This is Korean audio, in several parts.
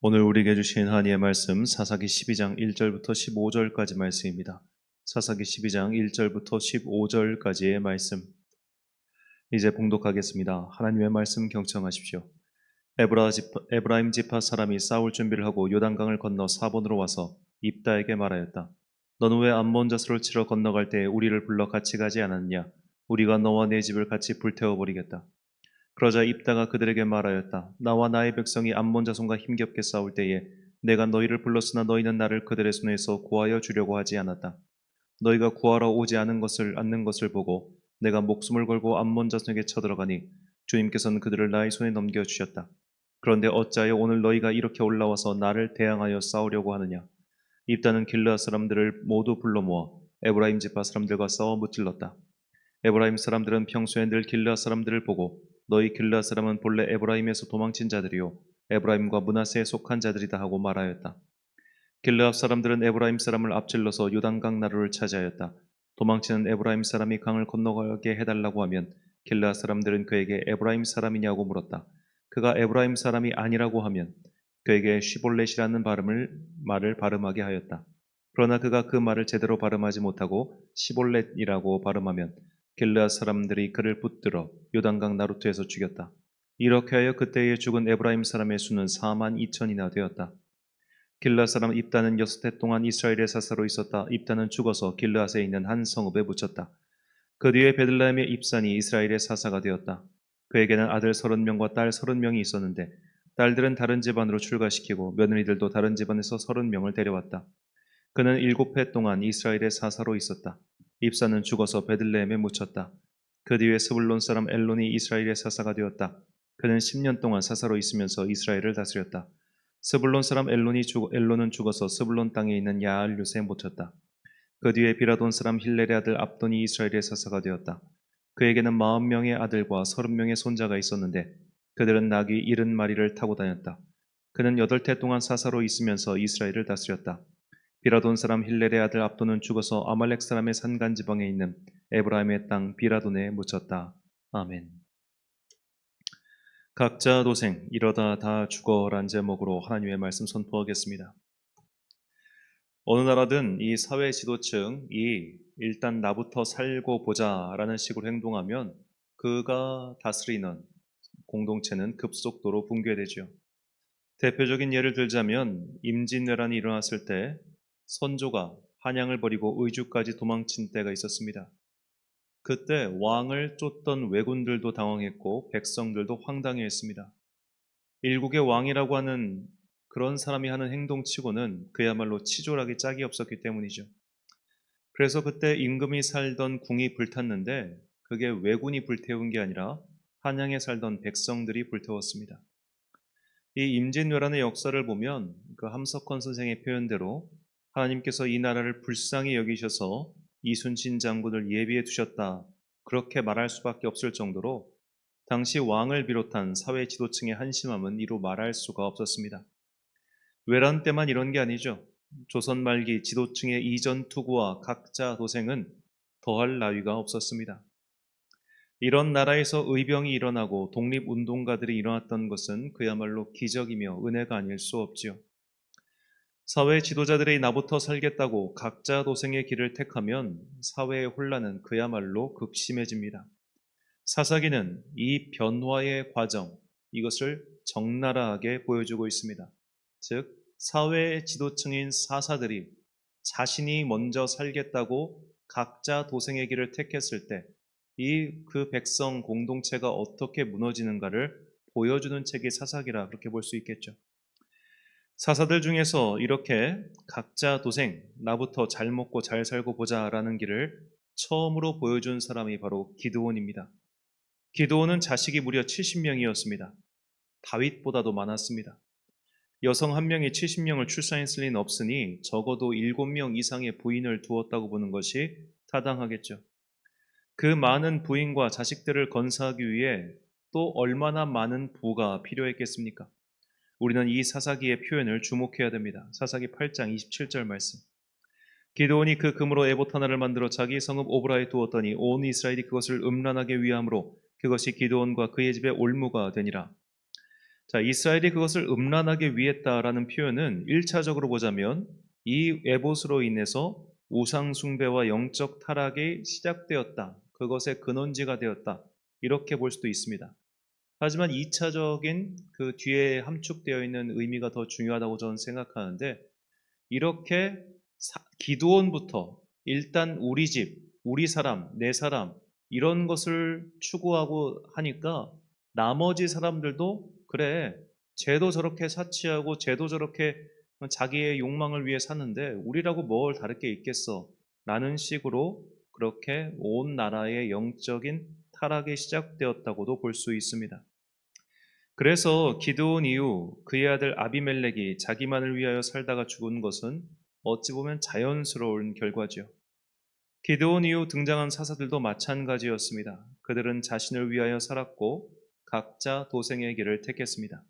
오늘 우리에게 주신 하나님의 말씀 사사기 12장 1절부터 15절까지 말씀입니다. 사사기 12장 1절부터 15절까지의 말씀. 이제 봉독하겠습니다. 하나님의 말씀 경청하십시오. 에브라임 지파 사람이 싸울 준비를 하고 요단강을 건너 사본으로 와서 입다에게 말하였다. 너는 왜 암몬 자수를 치러 건너갈 때에 우리를 불러 같이 가지 않았느냐? 우리가 너와 내 집을 같이 불태워 버리겠다. 그러자 입다가 그들에게 말하였다. 나와 나의 백성이 암몬 자손과 힘겹게 싸울 때에 내가 너희를 불렀으나 너희는 나를 그들의 손에서 구하여 주려고 하지 않았다. 너희가 구하러 오지 않는 것을 보고 내가 목숨을 걸고 암몬 자손에게 쳐들어가니 주님께서는 그들을 나의 손에 넘겨 주셨다. 그런데 어찌하여 오늘 너희가 이렇게 올라와서 나를 대항하여 싸우려고 하느냐? 입다는 길르앗 사람들을 모두 불러 모아 에브라임 지파 사람들과 싸워 무찔렀다. 에브라임 사람들은 평소에 늘 길르앗 사람들을 보고 너희 길르앗 사람은 본래 에브라임에서 도망친 자들이요 에브라임과 므낫세에 속한 자들이다 하고 말하였다. 길르앗 사람들은 에브라임 사람을 앞질러서 요단강 나루를 차지하였다. 도망치는 에브라임 사람이 강을 건너가게 해달라고 하면 길르앗 사람들은 그에게 에브라임 사람이냐고 물었다. 그가 에브라임 사람이 아니라고 하면 그에게 시볼렛이라는 말을 발음하게 하였다. 그러나 그가 그 말을 제대로 발음하지 못하고 시볼렛이라고 발음하면 길르앗 사람들이 그를 붙들어 요단강 나루트에서 죽였다. 이렇게 하여 그때에 죽은 에브라임 사람의 수는 4만 2천이나 되었다. 길르앗 사람 입다는 6해 동안 이스라엘의 사사로 있었다. 입다는 죽어서 길르앗에 있는 한 성읍에 묻혔다. 그 뒤에 베들레헴의 입산이 이스라엘의 사사가 되었다. 그에게는 아들 30명과 딸 30명이 있었는데 딸들은 다른 집안으로 출가시키고 며느리들도 다른 집안에서 30명을 데려왔다. 그는 7해 동안 이스라엘의 사사로 있었다. 입사는 죽어서 베들레헴에 묻혔다. 그 뒤에 스불론 사람 엘론이 이스라엘의 사사가 되었다. 그는 10년 동안 사사로 있으면서 이스라엘을 다스렸다. 스불론 사람 엘론은 죽어서 스불론 땅에 있는 야알룻에 묻혔다. 그 뒤에 비라돈 사람 힐렐의 아들 압돈이 이스라엘의 사사가 되었다. 그에게는 40명의 아들과 30명의 손자가 있었는데 그들은 나귀 70마리를 타고 다녔다. 그는 8해 동안 사사로 있으면서 이스라엘을 다스렸다. 비라돈 사람 힐렐의 아들 압돈은 죽어서 아말렉 사람의 산간 지방에 있는 에브라임의 땅 비라돈에 묻혔다. 아멘. 각자 도생 이러다 다 죽어란 제목으로 하나님의 말씀 선포하겠습니다. 어느 나라든 이 사회 지도층이 일단 나부터 살고 보자라는 식으로 행동하면 그가 다스리는 공동체는 급속도로 붕괴되죠. 대표적인 예를 들자면 임진왜란이 일어났을 때 선조가 한양을 버리고 의주까지 도망친 때가 있었습니다. 그때 왕을 쫓던 왜군들도 당황했고 백성들도 황당해했습니다. 일국의 왕이라고 하는 그런 사람이 하는 행동치고는 그야말로 치졸하기 짝이 없었기 때문이죠. 그래서 그때 임금이 살던 궁이 불탔는데 그게 왜군이 불태운 게 아니라 한양에 살던 백성들이 불태웠습니다. 이 임진왜란의 역사를 보면 그 함석헌 선생의 표현대로 하나님께서 이 나라를 불쌍히 여기셔서 이순신 장군을 예비해 두셨다. 그렇게 말할 수밖에 없을 정도로 당시 왕을 비롯한 사회 지도층의 한심함은 이루 말할 수가 없었습니다. 외란 때만 이런 게 아니죠. 조선 말기 지도층의 이전 투구와 각자 도생은 더할 나위가 없었습니다. 이런 나라에서 의병이 일어나고 독립운동가들이 일어났던 것은 그야말로 기적이며 은혜가 아닐 수 없지요. 사회 지도자들이 나부터 살겠다고 각자 도생의 길을 택하면 사회의 혼란은 그야말로 극심해집니다. 사사기는 이 변화의 과정, 이것을 적나라하게 보여주고 있습니다. 즉, 사회 지도층인 사사들이 자신이 먼저 살겠다고 각자 도생의 길을 택했을 때 그 백성 공동체가 어떻게 무너지는가를 보여주는 책이 사사기라 그렇게 볼 수 있겠죠. 사사들 중에서 이렇게 각자 도생, 나부터 잘 먹고 잘 살고 보자라는 길을 처음으로 보여준 사람이 바로 기드온입니다. 기드온은 자식이 무려 70명이었습니다. 다윗보다도 많았습니다. 여성 한 명이 70명을 출산했을 리는 없으니 적어도 7명 이상의 부인을 두었다고 보는 것이 타당하겠죠. 그 많은 부인과 자식들을 건사하기 위해 또 얼마나 많은 부가 필요했겠습니까? 우리는 이 사사기의 표현을 주목해야 됩니다. 사사기 8장 27절 말씀. 기드온이 그 금으로 에봇 하나를 만들어 자기 성읍 오브라에 두었더니 온 이스라엘이 그것을 음란하게 위함으로 그것이 기드온과 그의 집의 올무가 되니라. 자, 이스라엘이 그것을 음란하게 위했다라는 표현은 1차적으로 보자면 이 에봇으로 인해서 우상 숭배와 영적 타락이 시작되었다. 그것의 근원지가 되었다. 이렇게 볼 수도 있습니다. 하지만 2차적인 그 뒤에 함축되어 있는 의미가 더 중요하다고 저는 생각하는데, 이렇게 기드온부터 일단 우리 집, 우리 사람, 내 사람 이런 것을 추구하고 하니까 나머지 사람들도 그래, 쟤도 저렇게 사치하고 쟤도 저렇게 자기의 욕망을 위해 사는데 우리라고 뭘 다를 게 있겠어 라는 식으로 그렇게 온 나라의 영적인 타락이 시작되었다고도 볼 수 있습니다. 그래서 기드온 이후 그의 아들 아비멜렉이 자기만을 위하여 살다가 죽은 것은 어찌 보면 자연스러운 결과죠. 기드온 이후 등장한 사사들도 마찬가지였습니다. 그들은 자신을 위하여 살았고 각자 도생의 길을 택했습니다.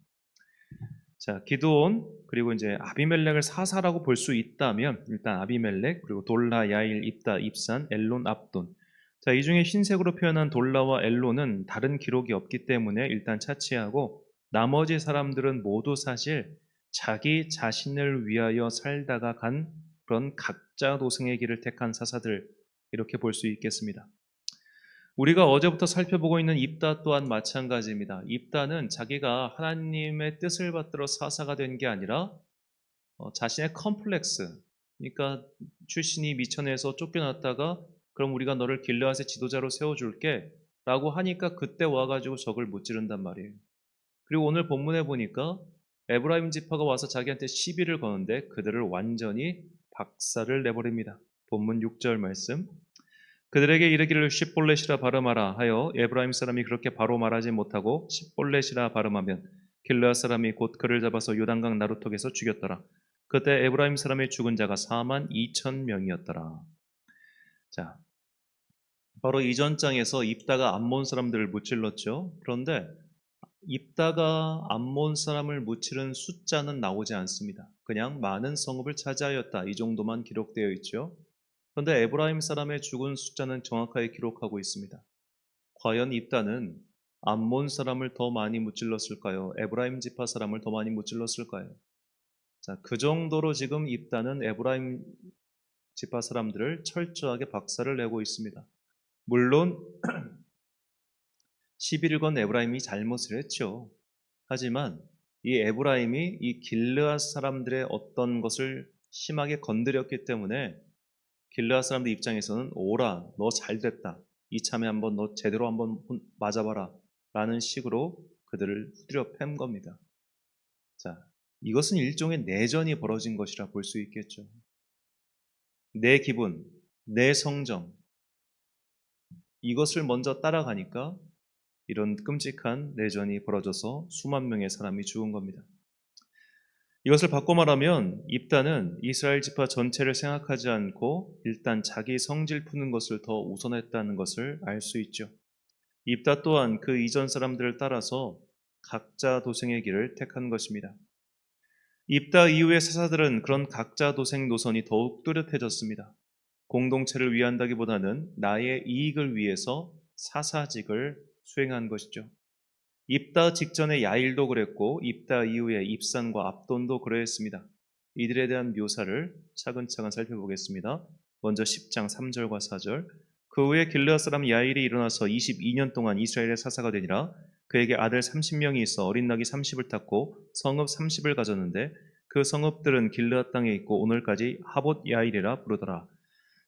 자, 기드온 그리고 이제 아비멜렉을 사사라고 볼 수 있다면 일단 아비멜렉 그리고 돌라, 야일, 입다, 입산, 엘론, 압돈. 자, 이 중에 흰색으로 표현한 돌라와 엘론은 다른 기록이 없기 때문에 일단 차치하고 나머지 사람들은 모두 사실 자기 자신을 위하여 살다가 간 그런 각자 도생의 길을 택한 사사들 이렇게 볼 수 있겠습니다. 우리가 어제부터 살펴보고 있는 입다 또한 마찬가지입니다. 입다는 자기가 하나님의 뜻을 받들어 사사가 된 게 아니라 자신의 컴플렉스, 그러니까 출신이 미천에서 쫓겨났다가 그럼 우리가 너를 길르앗의 지도자로 세워줄게 라고 하니까 그때 와가지고 적을 무찌른단 말이에요. 그리고 오늘 본문에 보니까 에브라임 지파가 와서 자기한테 시비를 거는데 그들을 완전히 박살을 내버립니다. 본문 6절 말씀. 그들에게 이르기를 십볼렛이라 발음하라 하여 에브라임 사람이 그렇게 바로 말하지 못하고 십볼렛이라 발음하면 길르앗 사람이 곧 그를 잡아서 요단강 나루턱에서 죽였더라. 그때 에브라임 사람의 죽은 자가 4만 2천 명이었더라. 자, 바로 이전 장에서 입다가 암몬 사람들을 무찔렀죠. 그런데 입다가 암몬 사람을 무찌른 숫자는 나오지 않습니다. 그냥 많은 성읍을 차지하였다. 이 정도만 기록되어 있죠. 그런데 에브라임 사람의 죽은 숫자는 정확하게 기록하고 있습니다. 과연 입다는 암몬 사람을 더 많이 무찔렀을까요? 에브라임 지파 사람을 더 많이 무찔렀을까요? 자, 그 정도로 지금 입다는 에브라임 지파 사람들을 철저하게 박살을 내고 있습니다. 물론 시비를 건 에브라임이 잘못을 했죠. 하지만 이 에브라임이 이 길르앗 사람들의 어떤 것을 심하게 건드렸기 때문에 길르앗 사람들 입장에서는 오라, 너 잘됐다. 이참에 한번 너 제대로 한번 맞아봐라. 라는 식으로 그들을 후드려 팬 겁니다. 자, 이것은 일종의 내전이 벌어진 것이라 볼 수 있겠죠. 내 기분, 내 성정, 이것을 먼저 따라가니까 이런 끔찍한 내전이 벌어져서 수만 명의 사람이 죽은 겁니다. 이것을 바꿔 말하면 입다는 이스라엘 지파 전체를 생각하지 않고 일단 자기 성질 푸는 것을 더 우선했다는 것을 알 수 있죠. 입다 또한 그 이전 사람들을 따라서 각자 도생의 길을 택한 것입니다. 입다 이후의 사사들은 그런 각자 도생 노선이 더욱 뚜렷해졌습니다. 공동체를 위한다기보다는 나의 이익을 위해서 사사직을 수행한 것이죠. 입다 직전에 야일도 그랬고 입다 이후에 입산과 압돈도 그러했습니다. 이들에 대한 묘사를 차근차근 살펴보겠습니다. 먼저 10장 3절과 4절. 그 후에 길르앗 사람 야일이 일어나서 22년 동안 이스라엘의 사사가 되니라. 그에게 아들 30명이 있어 어린 낙이 30을 탔고 성읍 30을 가졌는데 그 성읍들은 길르앗 땅에 있고 오늘까지 하봇 야일이라 부르더라.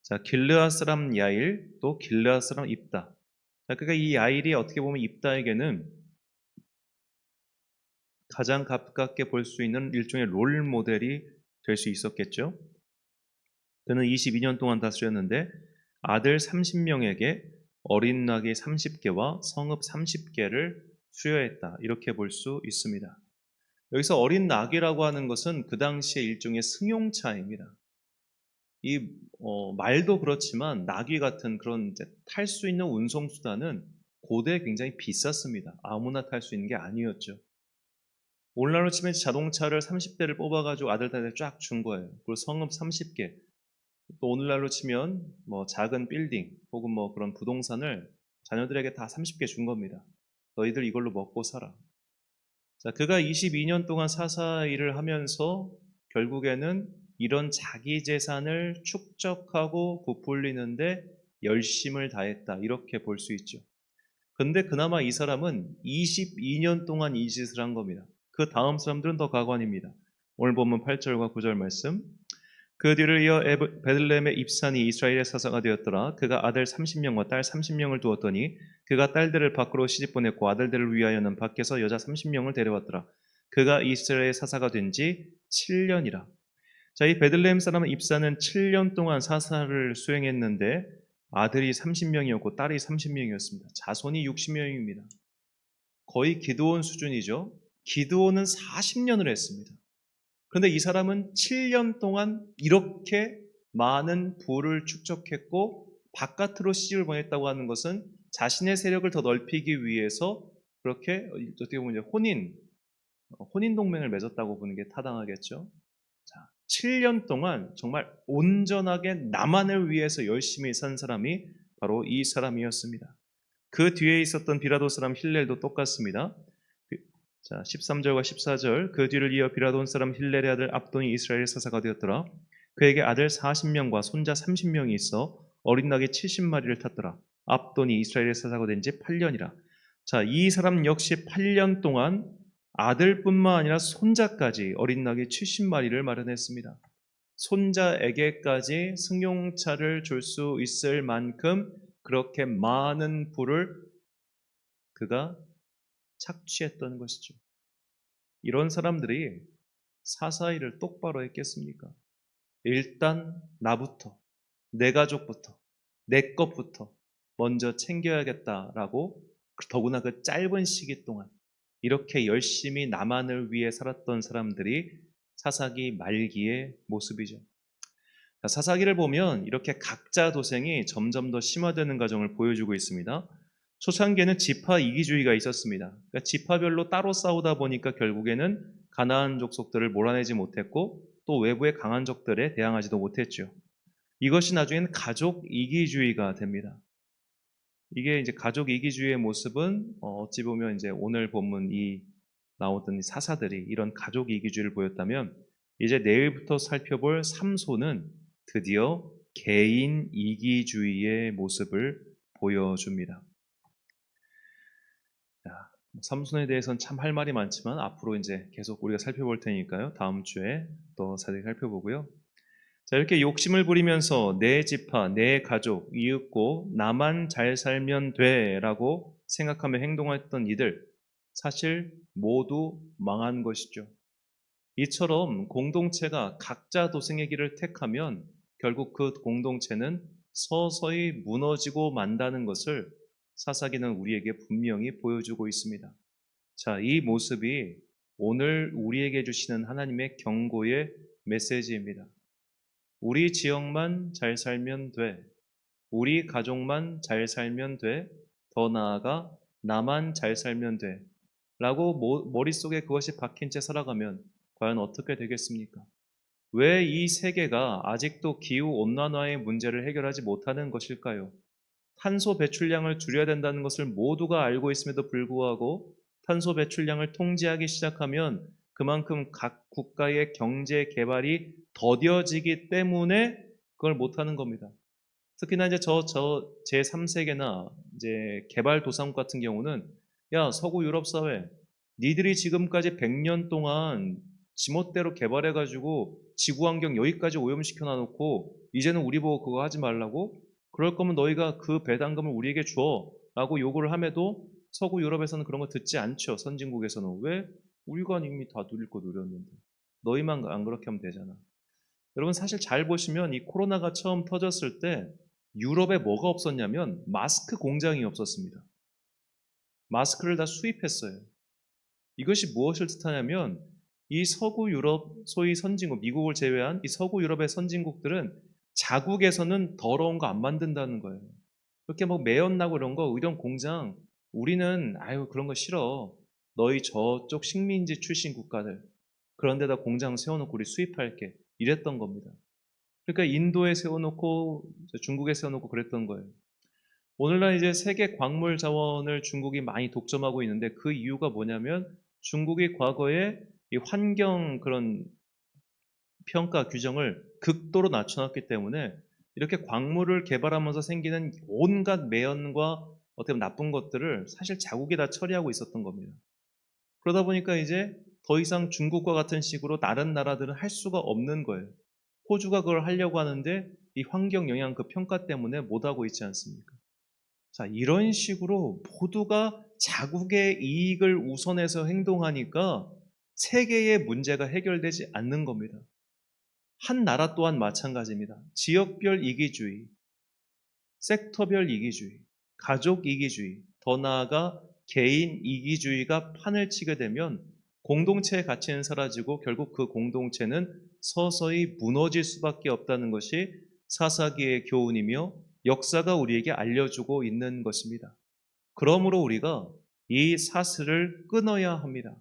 자, 길르앗 사람 야일 또 길르앗 사람 입다. 자, 그러니까 이 야일이 어떻게 보면 입다에게는 가장 가깝게 볼 수 있는 일종의 롤 모델이 될 수 있었겠죠. 그는 22년 동안 다스렸는데 아들 30명에게 어린 낙이 30개와 성읍 30개를 수여했다. 이렇게 볼 수 있습니다. 여기서 어린 낙이라고 하는 것은 그 당시에 일종의 승용차입니다. 이 말도 그렇지만 나귀 같은 그런 탈 수 있는 운송수단은 고대에 굉장히 비쌌습니다. 아무나 탈 수 있는 게 아니었죠. 오늘날로 치면 자동차를 30대를 뽑아가지고 아들한테 쫙 준 거예요. 그리고 성읍 30개. 또 오늘날로 치면 뭐 작은 빌딩 혹은 뭐 그런 부동산을 자녀들에게 다 30개 준 겁니다. 너희들 이걸로 먹고 살아. 자, 그가 22년 동안 사사 일을 하면서 결국에는 이런 자기 재산을 축적하고 부풀리는데 열심을 다했다. 이렇게 볼 수 있죠. 근데 그나마 이 사람은 22년 동안 이 짓을 한 겁니다. 그 다음 사람들은 더 가관입니다. 오늘 본문 8절과 9절 말씀. 그 뒤를 이어 베들레헴의 입산이 이스라엘의 사사가 되었더라. 그가 아들 30명과 딸 30명을 두었더니 그가 딸들을 밖으로 시집보냈고 아들들을 위하여는 밖에서 여자 30명을 데려왔더라. 그가 이스라엘의 사사가 된 지 7년이라. 자, 이 베들레헴 사람은 입사는 7년 동안 사사를 수행했는데 아들이 30명이었고 딸이 30명이었습니다. 자손이 60명입니다. 거의 기드온 수준이죠. 기드온은 40년을 했습니다. 그런데 이 사람은 7년 동안 이렇게 많은 부를 축적했고 바깥으로 시집을 보냈다고 하는 것은 자신의 세력을 더 넓히기 위해서 그렇게 어떻게 보면 혼인 동맹을 맺었다고 보는 게 타당하겠죠. 자, 7년 동안 정말 온전하게 나만을 위해서 열심히 산 사람이 바로 이 사람이었습니다. 그 뒤에 있었던 비라도 사람 힐렐도 똑같습니다. 자, 13절과 14절. 그 뒤를 이어 비라돈 사람 힐렐의 아들 압돈이 이스라엘 사사가 되었더라. 그에게 아들 40명과 손자 30명이 있어 어린 낙이 70마리를 탔더라. 압돈이 이스라엘 사사가 된 지 8년이라. 자, 이 사람 역시 8년 동안 아들뿐만 아니라 손자까지 어린 낙이 70마리를 마련했습니다. 손자에게까지 승용차를 줄 수 있을 만큼 그렇게 많은 부를 그가 착취했던 것이죠. 이런 사람들이 사사일을 똑바로 했겠습니까? 일단 나부터, 내 가족부터, 내 것부터 먼저 챙겨야겠다라고 더구나 그 짧은 시기 동안 이렇게 열심히 나만을 위해 살았던 사람들이 사사기 말기의 모습이죠. 사사기를 보면 이렇게 각자 도생이 점점 더 심화되는 과정을 보여주고 있습니다. 초창기에는 지파 이기주의가 있었습니다. 그러니까 지파별로 따로 싸우다 보니까 결국에는 가나안 족속들을 몰아내지 못했고 또 외부의 강한 적들에 대항하지도 못했죠. 이것이 나중에는 가족 이기주의가 됩니다. 이게 이제 가족 이기주의의 모습은 어찌 보면 이제 오늘 본문 나오던 사사들이 이런 가족 이기주의를 보였다면 이제 내일부터 살펴볼 삼손은 드디어 개인 이기주의의 모습을 보여줍니다. 삼손에 대해서는 참 할 말이 많지만 앞으로 이제 계속 우리가 살펴볼 테니까요. 다음 주에 또 자세히 살펴보고요. 자, 이렇게 욕심을 부리면서 내 지파, 내 가족, 이윽고 나만 잘 살면 돼라고 생각하며 행동했던 이들 사실 모두 망한 것이죠. 이처럼 공동체가 각자 도생의 길을 택하면 결국 그 공동체는 서서히 무너지고 만다는 것을 사사기는 우리에게 분명히 보여주고 있습니다. 자, 이 모습이 오늘 우리에게 주시는 하나님의 경고의 메시지입니다. 우리 지역만 잘 살면 돼. 우리 가족만 잘 살면 돼. 더 나아가 나만 잘 살면 돼. 라고 머릿속에 그것이 박힌 채 살아가면 과연 어떻게 되겠습니까? 왜 이 세계가 아직도 기후온난화의 문제를 해결하지 못하는 것일까요? 탄소 배출량을 줄여야 된다는 것을 모두가 알고 있음에도 불구하고 탄소 배출량을 통제하기 시작하면 그만큼 각 국가의 경제 개발이 더뎌지기 때문에 그걸 못하는 겁니다. 특히나 이제 제3세계나 이제 개발도상국 같은 경우는 야, 서구 유럽 사회, 니들이 지금까지 100년 동안 지멋대로 개발해가지고 지구 환경 여기까지 오염시켜 놔놓고 이제는 우리 보고 그거 하지 말라고? 그럴 거면 너희가 그 배당금을 우리에게 줘 라고 요구를 함에도 서구 유럽에서는 그런 거 듣지 않죠. 선진국에서는. 왜? 우리가 이미 다 누릴 거 누렸는데 너희만 안 그렇게 하면 되잖아. 여러분 사실 잘 보시면 이 코로나가 처음 터졌을 때 유럽에 뭐가 없었냐면 마스크 공장이 없었습니다. 마스크를 다 수입했어요. 이것이 무엇을 뜻하냐면 이 서구 유럽, 소위 선진국, 미국을 제외한 이 서구 유럽의 선진국들은 자국에서는 더러운 거 안 만든다는 거예요. 그렇게 뭐 매연나고 이런 공장, 우리는 아유 그런 거 싫어. 너희 저쪽 식민지 출신 국가들 그런 데다 공장 세워놓고 우리 수입할게. 이랬던 겁니다. 그러니까 인도에 세워놓고 중국에 세워놓고 그랬던 거예요. 오늘날 이제 세계 광물 자원을 중국이 많이 독점하고 있는데 그 이유가 뭐냐면 중국이 과거에 이 환경 그런 평가 규정을 극도로 낮춰놨기 때문에 이렇게 광물을 개발하면서 생기는 온갖 매연과 어떻게 보면 나쁜 것들을 사실 자국이 다 처리하고 있었던 겁니다. 그러다 보니까 이제 더 이상 중국과 같은 식으로 다른 나라들은 할 수가 없는 거예요. 호주가 그걸 하려고 하는데 이 환경 영향 그 평가 때문에 못하고 있지 않습니까? 자, 이런 식으로 모두가 자국의 이익을 우선해서 행동하니까 세계의 문제가 해결되지 않는 겁니다. 한 나라 또한 마찬가지입니다. 지역별 이기주의, 섹터별 이기주의, 가족 이기주의, 더 나아가 개인 이기주의가 판을 치게 되면 공동체의 가치는 사라지고 결국 그 공동체는 서서히 무너질 수밖에 없다는 것이 사사기의 교훈이며 역사가 우리에게 알려주고 있는 것입니다. 그러므로 우리가 이 사슬을 끊어야 합니다.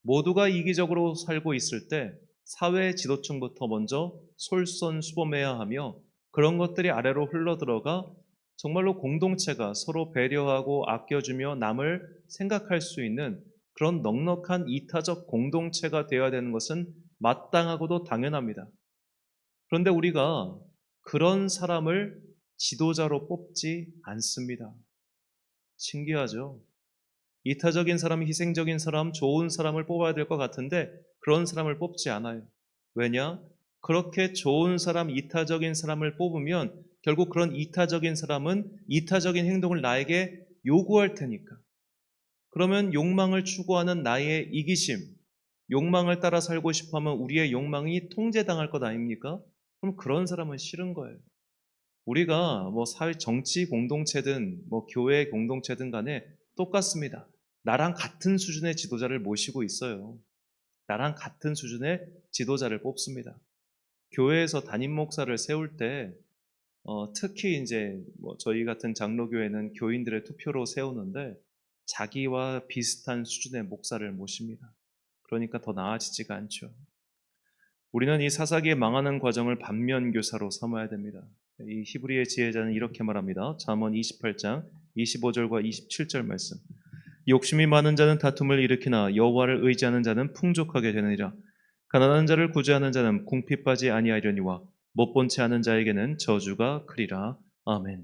모두가 이기적으로 살고 있을 때 사회 지도층부터 먼저 솔선수범해야 하며 그런 것들이 아래로 흘러들어가 정말로 공동체가 서로 배려하고 아껴주며 남을 생각할 수 있는 그런 넉넉한 이타적 공동체가 되어야 되는 것은 마땅하고도 당연합니다. 그런데 우리가 그런 사람을 지도자로 뽑지 않습니다. 신기하죠? 이타적인 사람, 희생적인 사람, 좋은 사람을 뽑아야 될 것 같은데 그런 사람을 뽑지 않아요. 왜냐? 그렇게 좋은 사람, 이타적인 사람을 뽑으면 결국 그런 이타적인 사람은 이타적인 행동을 나에게 요구할 테니까. 그러면 욕망을 추구하는 나의 이기심, 욕망을 따라 살고 싶어 하면 우리의 욕망이 통제당할 것 아닙니까? 그럼 그런 사람은 싫은 거예요. 우리가 뭐 사회 정치 공동체든 뭐 교회 공동체든 간에 똑같습니다. 나랑 같은 수준의 지도자를 모시고 있어요. 나랑 같은 수준의 지도자를 뽑습니다. 교회에서 담임 목사를 세울 때 특히 이제 뭐 저희 같은 장로교회는 교인들의 투표로 세우는데 자기와 비슷한 수준의 목사를 모십니다. 그러니까 더 나아지지가 않죠. 우리는 이 사사기의 망하는 과정을 반면교사로 삼아야 됩니다. 이 히브리의 지혜자는 이렇게 말합니다. 잠언 28장 25절과 27절 말씀. 욕심이 많은 자는 다툼을 일으키나 여호와를 의지하는 자는 풍족하게 되느니라. 가난한 자를 구제하는 자는 궁핍하지 아니하려니와 못본 채 하는 자에게는 저주가 크리라. 아멘.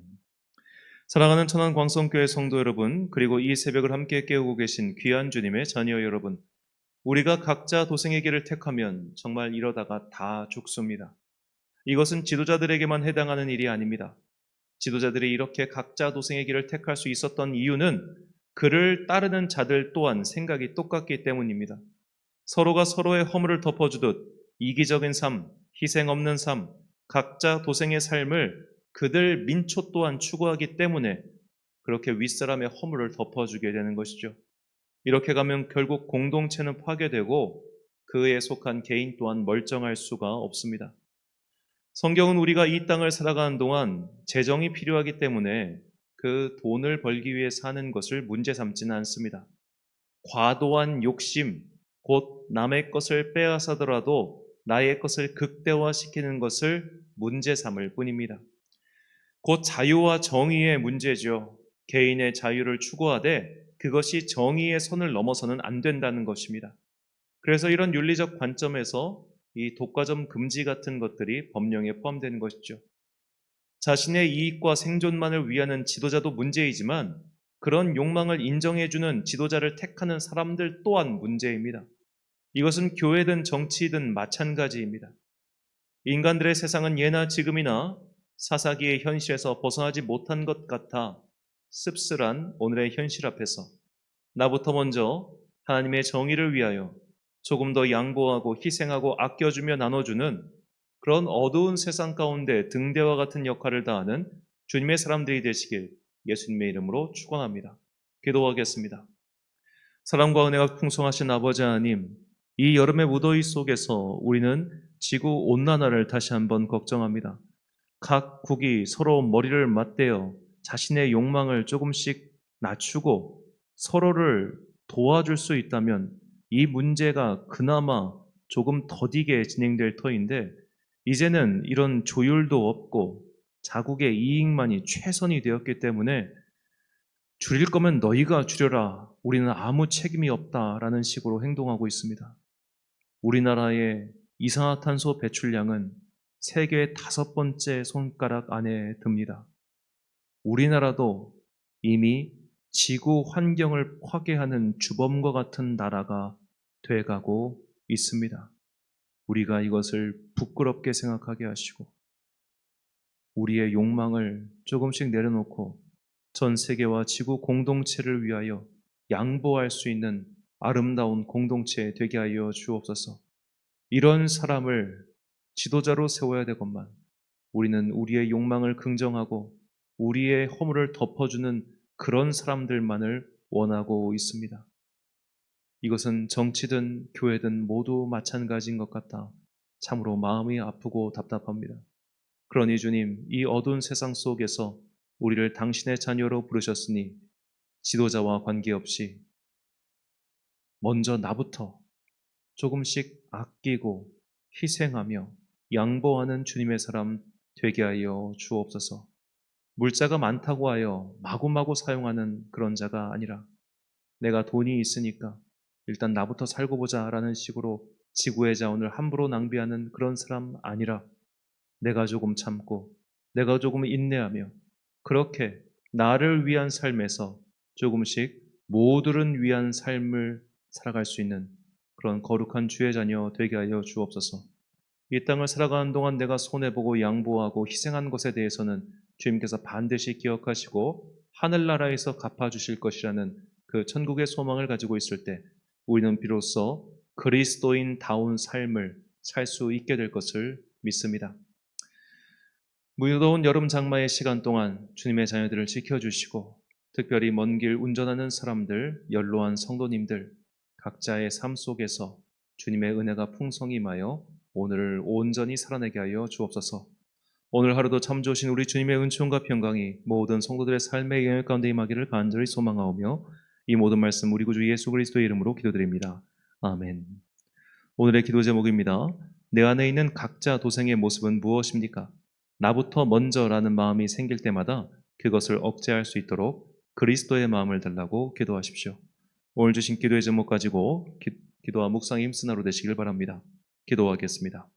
사랑하는 천안 광성교회 성도 여러분, 그리고 이 새벽을 함께 깨우고 계신 귀한 주님의 자녀 여러분, 우리가 각자 도생의 길을 택하면 정말 이러다가 다 죽습니다. 이것은 지도자들에게만 해당하는 일이 아닙니다. 지도자들이 이렇게 각자 도생의 길을 택할 수 있었던 이유는 그를 따르는 자들 또한 생각이 똑같기 때문입니다. 서로가 서로의 허물을 덮어주듯 이기적인 삶, 희생 없는 삶, 각자 도생의 삶을 그들 민초 또한 추구하기 때문에 그렇게 윗사람의 허물을 덮어주게 되는 것이죠. 이렇게 가면 결국 공동체는 파괴되고 그에 속한 개인 또한 멀쩡할 수가 없습니다. 성경은 우리가 이 땅을 살아가는 동안 재정이 필요하기 때문에 그 돈을 벌기 위해 사는 것을 문제 삼지는 않습니다. 과도한 욕심, 곧 남의 것을 빼앗아더라도 나의 것을 극대화시키는 것을 문제 삼을 뿐입니다. 곧 자유와 정의의 문제죠. 개인의 자유를 추구하되 그것이 정의의 선을 넘어서는 안 된다는 것입니다. 그래서 이런 윤리적 관점에서 이 독과점 금지 같은 것들이 법령에 포함되는 것이죠. 자신의 이익과 생존만을 위하는 지도자도 문제이지만 그런 욕망을 인정해주는 지도자를 택하는 사람들 또한 문제입니다. 이것은 교회든 정치든 마찬가지입니다. 인간들의 세상은 예나 지금이나 사사기의 현실에서 벗어나지 못한 것 같아 씁쓸한 오늘의 현실 앞에서 나부터 먼저 하나님의 정의를 위하여 조금 더 양보하고 희생하고 아껴주며 나눠주는 그런 어두운 세상 가운데 등대와 같은 역할을 다하는 주님의 사람들이 되시길 예수님의 이름으로 축원합니다. 기도하겠습니다. 사랑과 은혜가 풍성하신 아버지 하나님, 이 여름의 무더위 속에서 우리는 지구 온난화를 다시 한번 걱정합니다. 각 국이 서로 머리를 맞대어 자신의 욕망을 조금씩 낮추고 서로를 도와줄 수 있다면 이 문제가 그나마 조금 더디게 진행될 터인데 이제는 이런 조율도 없고 자국의 이익만이 최선이 되었기 때문에 줄일 거면 너희가 줄여라. 우리는 아무 책임이 없다라는 식으로 행동하고 있습니다. 우리나라의 이산화탄소 배출량은 세계 5번째 손가락 안에 듭니다. 우리나라도 이미 지구 환경을 파괴하는 주범과 같은 나라가 돼가고 있습니다. 우리가 이것을 부끄럽게 생각하게 하시고 우리의 욕망을 조금씩 내려놓고 전 세계와 지구 공동체를 위하여 양보할 수 있는 아름다운 공동체 되게 하여 주옵소서. 이런 사람을 지도자로 세워야 되건만 우리는 우리의 욕망을 긍정하고 우리의 허물을 덮어주는 그런 사람들만을 원하고 있습니다. 이것은 정치든 교회든 모두 마찬가지인 것 같다. 참으로 마음이 아프고 답답합니다. 그러니 주님, 이 어두운 세상 속에서 우리를 당신의 자녀로 부르셨으니 지도자와 관계없이 먼저 나부터 조금씩 아끼고 희생하며 양보하는 주님의 사람 되게 하여 주옵소서. 물자가 많다고 하여 마구마구 사용하는 그런 자가 아니라 내가 돈이 있으니까 일단 나부터 살고 보자 라는 식으로 지구의 자원을 함부로 낭비하는 그런 사람 아니라 내가 조금 참고 내가 조금 인내하며 그렇게 나를 위한 삶에서 조금씩 모두를 위한 삶을 살아갈 수 있는 그런 거룩한 주의 자녀 되게 하여 주옵소서. 이 땅을 살아가는 동안 내가 손해보고 양보하고 희생한 것에 대해서는 주님께서 반드시 기억하시고 하늘나라에서 갚아주실 것이라는 그 천국의 소망을 가지고 있을 때 우리는 비로소 그리스도인다운 삶을 살 수 있게 될 것을 믿습니다. 무더운 여름 장마의 시간 동안 주님의 자녀들을 지켜주시고 특별히 먼 길 운전하는 사람들, 연로한 성도님들 각자의 삶 속에서 주님의 은혜가 풍성히 임하여 오늘을 온전히 살아내게 하여 주옵소서. 오늘 하루도 참 좋으신 우리 주님의 은총과 평강이 모든 성도들의 삶의 영역 가운데 임하기를 간절히 소망하오며 이 모든 말씀 우리 구주 예수 그리스도의 이름으로 기도드립니다. 아멘. 오늘의 기도 제목입니다. 내 안에 있는 각자 도생의 모습은 무엇입니까? 나부터 먼저라는 마음이 생길 때마다 그것을 억제할 수 있도록 그리스도의 마음을 달라고 기도하십시오. 오늘 주신 기도의 제목 가지고 기도와 묵상이 힘쓴 하루 되시길 바랍니다. 기도하겠습니다.